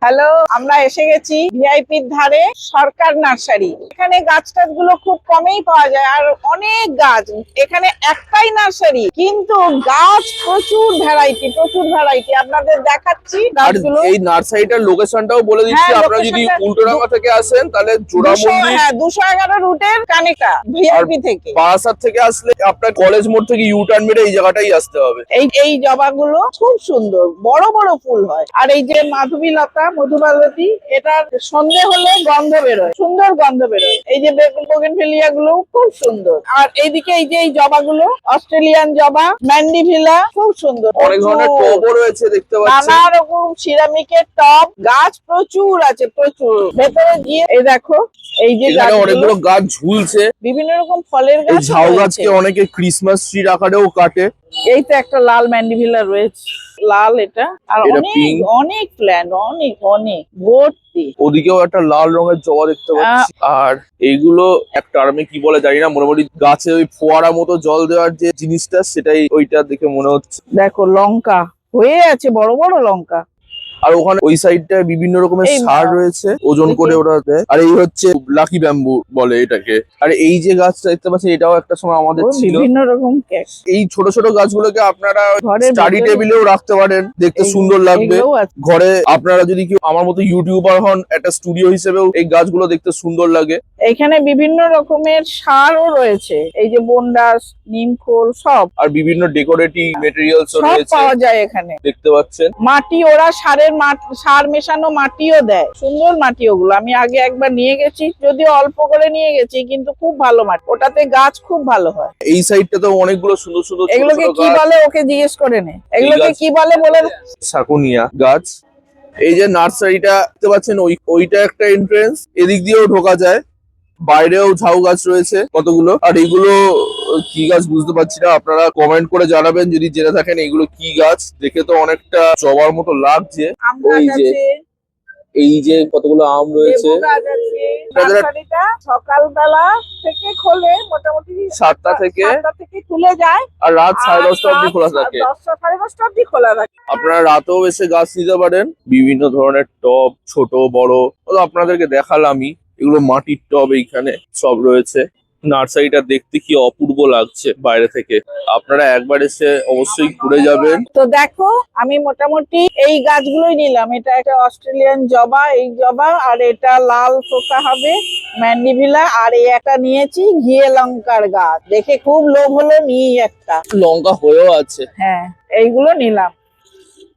Hello, আমরা এসে গেছি ভিআইপির ধারে সরকার নার্সারি। এখানে গাছ টাছগুলো খুব কমেই পাওয়া যায়, আর অনেক গাছ। এখানে একটাই নার্সারি, কিন্তু গাছ প্রচুর ভ্যারাইটি আপনাদের দেখাচ্ছি গাছগুলো। এই নার্সারিটার লোকেশনটাও বলে দিচ্ছি। আপনারা যদি উল্টোডাঙ্গা থেকে আসেন তাহলে জোড়া মন্দির 211 রুটের কানেক্টা ভিআইপি থেকে। বারাসাত থেকে আসলে আপনার কলেজ মোড় থেকে ইউটার্ন মেরে এই জায়গাটাই আসতে হবে। এই জবাগুলো খুব সুন্দর, বড় বড় ফুল হয়। আর এই যে মাধবীলতা, মধুমালতী, এটার সন্ধে হলে গন্ধ বেরোয়, সুন্দর গন্ধ বেরোয়। এই যে বোগেনভেলিয়া গুলো খুব সুন্দর। আর এইদিকে এই যে এই জবাগুলো, অস্ট্রেলিয়ান জবা, ম্যান্ডিভিলা, খুব সুন্দর। অনেক ধরনের টবও রয়েছে দেখতে পাচ্ছেন। নানা রকম সিরামিকের টব, গাছ প্রচুর আছে, প্রচুর। ভেতরে গিয়ে এই দেখো, এই যে অনেকগুলো গাছ ঝুলছে, বিভিন্ন রকম ফলের গাছ। ঝাউ গাছকে অনেকে ক্রিসমাস ট্রির আকারেও কাটে। এই তো একটা লাল ম্যান্ডিভিলা রয়েছে, লাল এটা। আর অনেক প্ল্যান্ট, অনেক ভর্তি। ওদিকেও একটা লাল রঙের জবা দেখতে পাচ্ছি। আর এইগুলো এক টার্মে কি বলে জানি না, মোটামুটি গাছে ওই ফোয়ারা মতো জল দেওয়ার যে জিনিসটা, সেটাই ওইটা দেখে মনে হচ্ছে। দেখো লঙ্কা হয়ে আছে, বড় বড় লঙ্কা। আর ওখানে ওই সাইডটায় বিভিন্ন রকমের সার রয়েছে, ওজন করে ওরা দেয়। আর এই হচ্ছে লাকি ব্যাম্বু বলে এটাকে। আর এই যে গাছটা দেখতে পাচ্ছেন, এটাও একটা সময় আমাদের ছিল। বিভিন্ন রকম এই ছোট ছোট গাছগুলোকে আপনারা স্টাডি টেবিলেও রাখতে পারেন, দেখতে সুন্দর লাগবে। ঘরে আপনারা যদি কেউ আমার মতো ইউটিউবার হন, একটা স্টুডিও হিসেবেও এই গাছগুলো দেখতে সুন্দর লাগে। এখানে বিভিন্ন রকমের সারও রয়েছে, এই যে বন্ডাস, নিমখোল, সব। আর বিভিন্ন ডেকোরেটিভ মেটেরিয়ালস রয়েছে, পাওয়া যায় এখানে। দেখতে পাচ্ছেন মাটি, ওরা সার মেশানো মাটিও দেয়, সুন্দর মাটি ওগুলো। আমি আগে একবার নিয়ে গেছি, যদিও অল্প করে নিয়ে গেছি, কিন্তু খুব ভালো মাটি, ওটাতে গাছ খুব ভালো হয়। এই সাইডটাতেও অনেকগুলো সুন্দর সুন্দর। এগুলোকে কি বলে ওকে জিজ্ঞেস করে নে, এগুলোকে কি বলে বলে। শাকুনিয়া গাছ। এই যে নার্সারিটা দেখতে পাচ্ছেন, ওইটা একটা এন্ট্রেন্স, এদিক দিয়েও ঢোকা যায়। বাইরেও ঝাউ গাছ রয়েছে কতগুলো। আর এগুলো কি গাছ বুঝতে পারছি না, আপনারা কমেন্ট করে জানাবেন যদি জেনে থাকেন এগুলো কি গাছ। দেখে তো অনেকটা জবার মতো লাগছে। এই যে কতগুলো আম রয়েছে। সকালবেলা থেকে খোলে, মোটামুটি 7টা থেকে খুলে যায়, আর রাত 10:30 অব্দি খোলা থাকে। 10:30 অব্দি খোলা থাকে। আপনারা রাতেও এসে গাছ নিতে পারেন। বিভিন্ন ধরনের টব, ছোট বড়, আপনাদেরকে দেখালামই। এগুলো মাটির টব এইখানে সব রয়েছে। নার্সারিটা দেখতে কি অপূর্ব লাগছে বাইরে থেকে। আপনারা একবার এসে অবশ্যই ঘুরে যাবেন। তো দেখো, আমি মোটামুটি এই গাছগুলোই নিলাম। এটা একটা অস্ট্রেলিয়ান জবা, এই জবা। আর এটা লাল পোকা হবে ম্যান্ডিভিলা। আর এই একটা নিয়েছি ঘিয়ে লঙ্কার গাছ, দেখে খুব লোভ হলো, নিই একটা। লঙ্কা হয়েও আছে। হ্যাঁ, এইগুলো নিলাম।